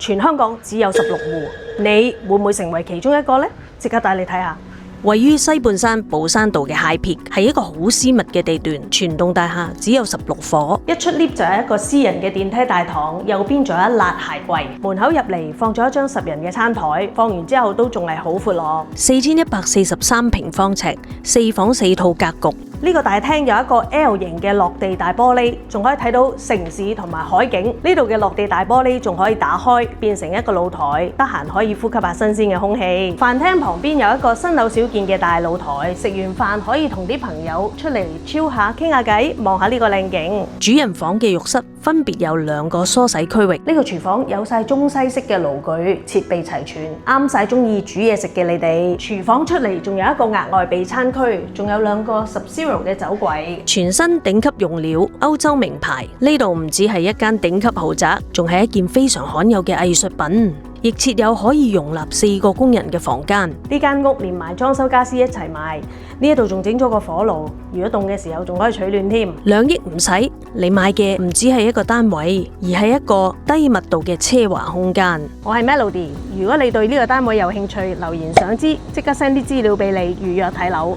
全香港只有16戶，你會唔會成為其中一個呢？即刻帶你睇下。位於西半山寶山道嘅 High Peak 係一個好私密嘅地段，全棟大廈只有16伙。一出 lift 就係一個私人嘅電梯大堂，右邊仲有一辣鞋櫃，門口入嚟放咗一張10人嘅餐台，放完之後都仲係好闊落。4143平方尺，4房4套格局。呢個大廳有一個 L 型嘅落地大玻璃，仲可以睇到城市同埋海景。呢度嘅落地大玻璃仲可以打開，變成一個露台，得閒可以呼吸下新鮮嘅空氣。飯廳旁邊有一個新樓少見嘅大露台，食完飯可以同啲朋友出嚟 chill下傾下偈，望下呢個靚景。主人房嘅浴室分別有2個梳洗區域。呢個廚房有晒中西式嘅爐具，設備齊全，啱晒中意煮嘢食嘅你哋。廚房出嚟仲有一個額外備餐區，仲有2個Sub-Zero嘅酒櫃，全新頂級用料，歐洲名牌。呢度唔止係一間頂級豪宅，仲係一件非常罕有嘅藝術品，亦設有可以容納4個工人嘅房間。呢間屋連埋裝修家私一齊賣，呢一度仲整咗個火爐，如果凍嘅時候仲可以取暖添。2億唔使，你買嘅唔止係一個單位，而係一個低密度嘅奢華空間。我係 Melody，如果你對呢個單位有興趣，留言想知，即刻 send 啲資料俾你預約睇樓。